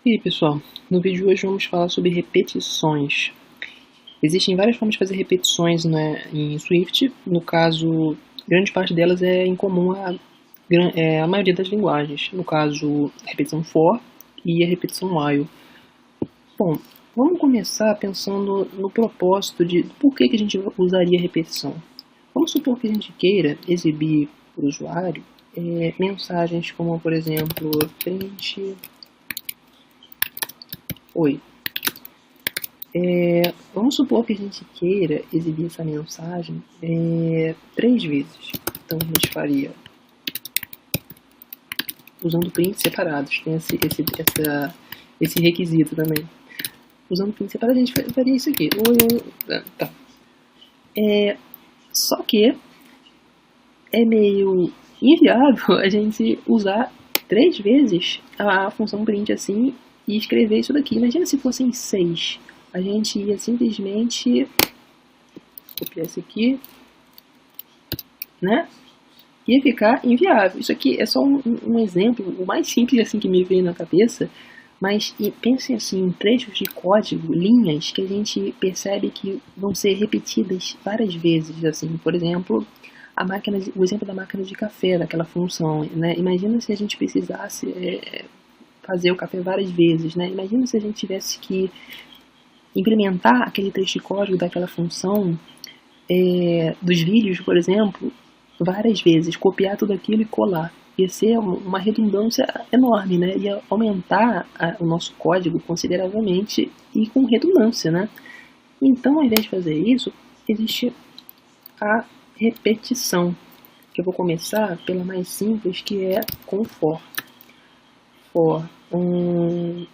E aí, pessoal, no vídeo de hoje vamos falar sobre repetições. Existem várias formas de fazer repetições, né, em Swift. No caso, grande parte delas é em comum a maioria das linguagens. No caso, a repetição for e a repetição while. Bom, vamos começar pensando no propósito de por que a gente usaria repetição. Vamos supor que a gente queira exibir para o usuário mensagens como, por exemplo, print oi. Vamos supor que a gente queira exibir essa mensagem 3 vezes. Então a gente faria usando prints separados. Tem esse requisito também. Usando prints separados a gente faria isso aqui. Tá. Só que é meio inviável a gente usar 3 vezes a função print assim e escrever isso daqui. Imagina se fossem 6. A gente ia simplesmente copiar isso aqui, né? Ia ficar inviável. Isso aqui é só um exemplo, o mais simples assim que me veio na cabeça, mas pensem assim em trechos de código, linhas que a gente percebe que vão ser repetidas várias vezes, assim, por exemplo, o exemplo da máquina de café, daquela função, né? Imagina se a gente precisasse fazer o café várias vezes, né? Imagina se a gente tivesse que implementar aquele trecho de código daquela função dos vídeos, por exemplo, várias vezes, copiar tudo aquilo e colar. Ia ser uma redundância enorme, né? Ia aumentar o nosso código consideravelmente e com redundância, né? Então, ao invés de fazer isso, existe a repetição, que eu vou começar pela mais simples, que é com for. For, num,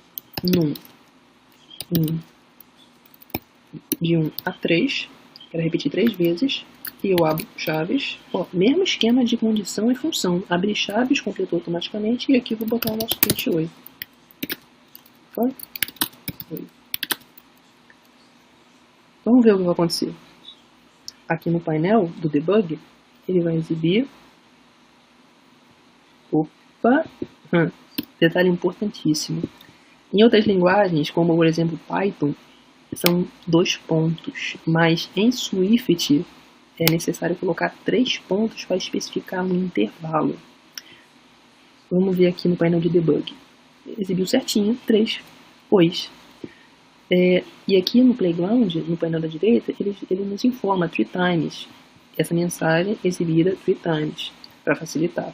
de 1 a 3, quero repetir 3 vezes, e eu abro chaves, mesmo esquema de condição e função, abrir chaves, completou automaticamente, e aqui eu vou botar o nosso print oi. Oi. Vamos ver o que vai acontecer. Aqui no painel do debug, ele vai exibir, detalhe importantíssimo, em outras linguagens, como por exemplo Python, são 2 pontos, mas em Swift é necessário colocar 3 pontos para especificar um intervalo. Vamos ver aqui no painel de debug. Exibiu certinho 3 ois. E aqui no Playground, no painel da direita, ele nos informa 3 times. Essa mensagem exibida 3 times, para facilitar.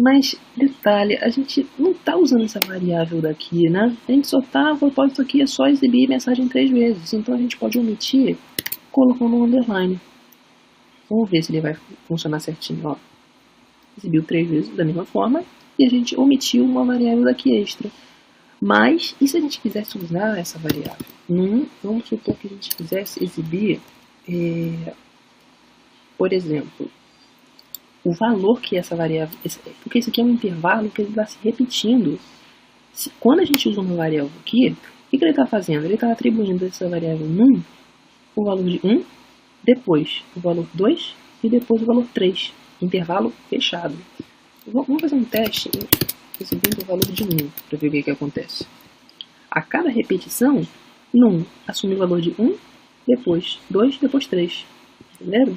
Mas, detalhe, a gente não está usando essa variável daqui, né? A gente só está, o propósito aqui é só exibir mensagem 3 vezes. Então a gente pode omitir colocando um underline. Vamos ver se ele vai funcionar certinho. Ó. Exibiu 3 vezes da mesma forma e a gente omitiu uma variável daqui extra. Mas, e se a gente quisesse usar essa variável? Vamos supor que a gente quisesse exibir, por exemplo, o valor que essa variável... Porque isso aqui é um intervalo que ele está se repetindo. Quando a gente usa uma variável aqui, o que ele está fazendo? Ele está atribuindo essa variável num o valor de 1, depois o valor 2 e depois o valor 3. Intervalo fechado. Vamos fazer um teste exibindo o valor de 1 para ver o que acontece. A cada repetição, num assume o valor de 1, depois 2, depois 3. Entenderam?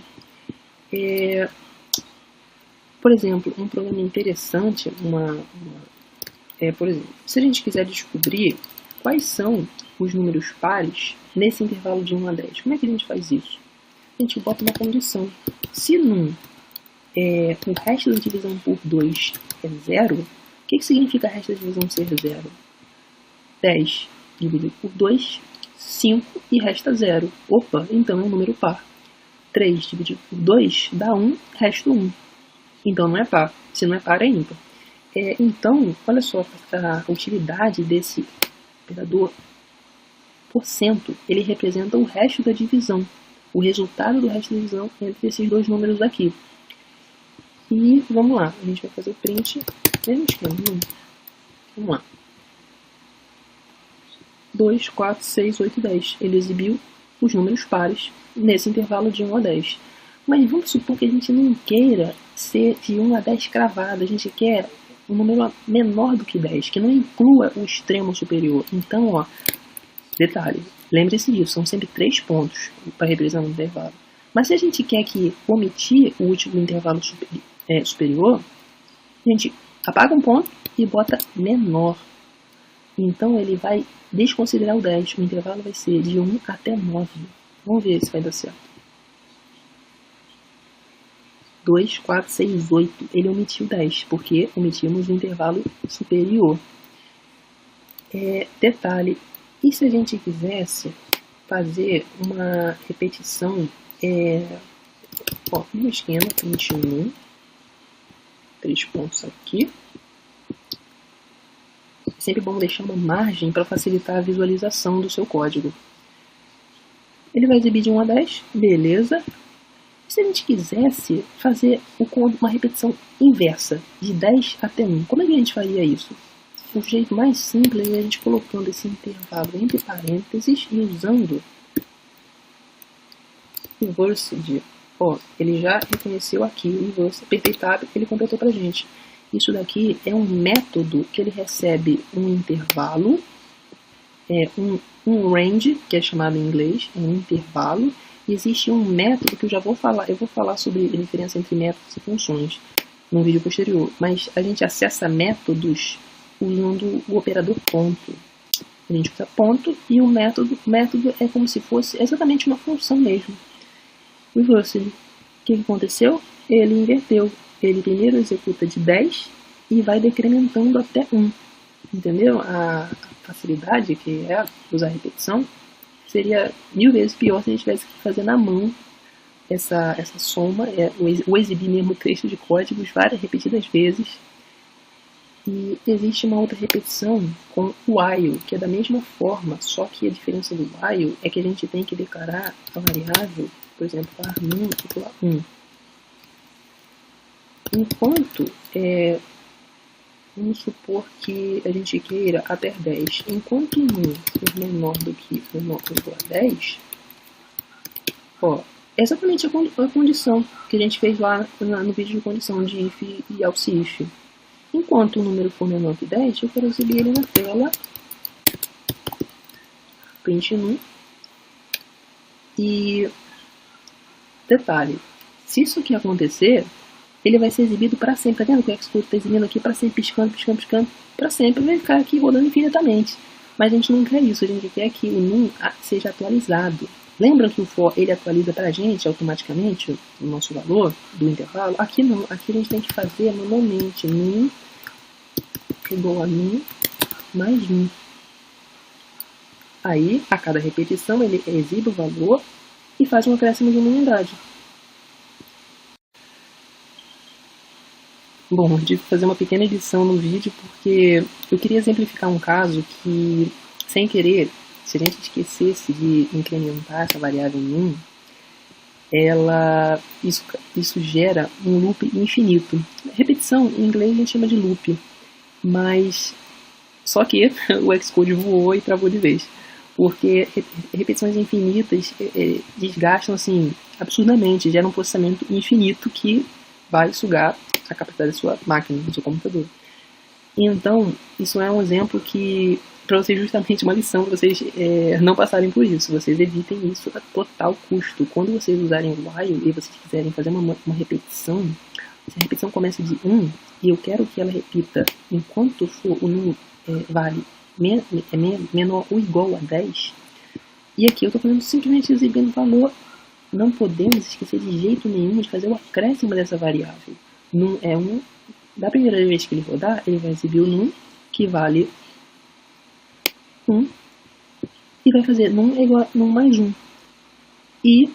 Por exemplo, um problema interessante, por exemplo, se a gente quiser descobrir quais são os números pares nesse intervalo de 1 a 10, como é que a gente faz isso? A gente bota uma condição. Se num o resto da divisão por 2 é 0, o que significa o resto da divisão ser 0? 10 dividido por 2, 5 e resta 0. Opa, então é um número par. 3 dividido por 2 dá 1, resta 1. Então não é par. Se não é par, é ímpar. Então, olha só a utilidade desse operador. Porcento, ele representa o resto da divisão. O resultado do resto da divisão entre esses dois números aqui. E vamos lá, a gente vai fazer o print. Mesmo esquema, vamos lá. 2, 4, 6, 8, 10. Ele exibiu os números pares nesse intervalo de 1 a 10. Mas vamos supor que a gente não queira ser de 1 a 10 cravado. A gente quer um número menor do que 10, que não inclua o extremo superior. Então, ó, detalhe, lembre-se disso, são sempre 3 pontos para representar um intervalo. Mas se a gente quer que omitir o último intervalo superior, a gente apaga um ponto e bota menor. Então ele vai desconsiderar o 10. O intervalo vai ser de 1 até 9. Vamos ver se vai dar certo. 2, 4, 6, 8. Ele omitiu 10, porque omitimos o intervalo superior. Detalhe, e se a gente quisesse fazer uma repetição no esquema 21, 3 pontos aqui. É sempre bom deixar uma margem para facilitar a visualização do seu código. Ele vai exibir de 1 a 10, beleza. E se a gente quisesse fazer uma repetição inversa, de 10 até 1, como é que a gente faria isso? O jeito mais simples é a gente colocando esse intervalo entre parênteses e usando reversed. Ó, ele já reconheceu aqui o reverse, apertei tab, ele completou pra gente. Isso daqui é um método que ele recebe um intervalo, um range, que é chamado em inglês, um intervalo, e existe um método que eu vou falar sobre a diferença entre métodos e funções no vídeo posterior, mas a gente acessa métodos usando o operador ponto. A gente usa ponto e o método é como se fosse exatamente uma função mesmo. Reverse. O que aconteceu? Ele inverteu. Ele primeiro executa de 10 e vai decrementando até 1. Entendeu? A facilidade que é usar repetição seria 1000 vezes pior se a gente tivesse que fazer na mão essa soma, o exibir mesmo trecho de códigos várias repetidas vezes. E existe uma outra repetição com o while, que é da mesma forma, só que a diferença do while é que a gente tem que declarar a variável, por exemplo, var_num igual a 1. Enquanto, vamos supor que a gente queira até 10. Enquanto 1 for menor do que menor ou igual a 10, ó, é exatamente a condição que a gente fez lá no vídeo de condição de if e else if. Enquanto o número for menor que 10, eu quero exibir ele na tela, print num, e detalhe, se isso aqui acontecer, ele vai ser exibido para sempre. Tá vendo que o Xcode está exibindo aqui para sempre, piscando, piscando, piscando, para sempre, vai ficar aqui rodando infinitamente. Mas a gente não quer isso, a gente quer que o num seja atualizado. Lembra que o for ele atualiza para a gente automaticamente o nosso valor do intervalo? Aqui não, aqui a gente tem que fazer manualmente, num igual a num mais 1. Aí, a cada repetição, ele exibe o valor e faz um acréscimo de uma unidade. Bom, eu tive que fazer uma pequena edição no vídeo porque eu queria exemplificar um caso que, sem querer, se a gente esquecesse de incrementar essa variável em 1, isso gera um loop infinito. Repetição, em inglês a gente chama de loop, mas só que o Xcode voou e travou de vez, porque repetições infinitas desgastam assim, absurdamente, geram um processamento infinito que vai sugar a capacidade da sua máquina, do seu computador. Então, isso é um exemplo que, para vocês, justamente uma lição, para vocês não passarem por isso, vocês evitem isso a total custo. Quando vocês usarem o while e vocês quiserem fazer uma repetição, se a repetição começa de 1 e eu quero que ela repita enquanto for o número vale menor ou igual a 10, e aqui eu estou falando simplesmente exibindo valor, não podemos esquecer de jeito nenhum de fazer o acréscimo dessa variável. Num é 1, da primeira vez que ele rodar, ele vai exibir o num, que vale 1, e vai fazer num igual a num mais 1. E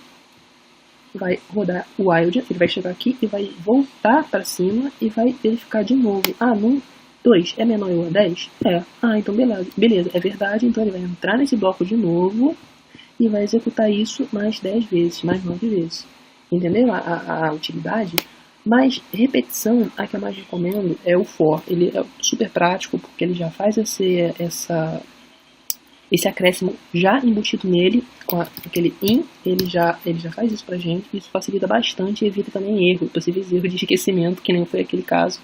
vai rodar o while, ele vai chegar aqui e vai voltar para cima e vai verificar de novo. Ah, num 2 é menor ou igual a 10? É. Ah, então beleza, é verdade. Então ele vai entrar nesse bloco de novo e vai executar isso mais 10 vezes, mais 9 vezes. Entendeu a utilidade? Mas repetição, a que eu mais recomendo é o for. Ele é super prático porque ele já faz esse acréscimo já embutido nele, com aquele in, ele já faz isso pra gente. Isso facilita bastante e evita também possíveis erros de esquecimento, que nem foi aquele caso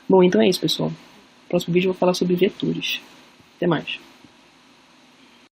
Bom, então é isso, pessoal. No próximo vídeo eu vou falar sobre vetores. Até mais.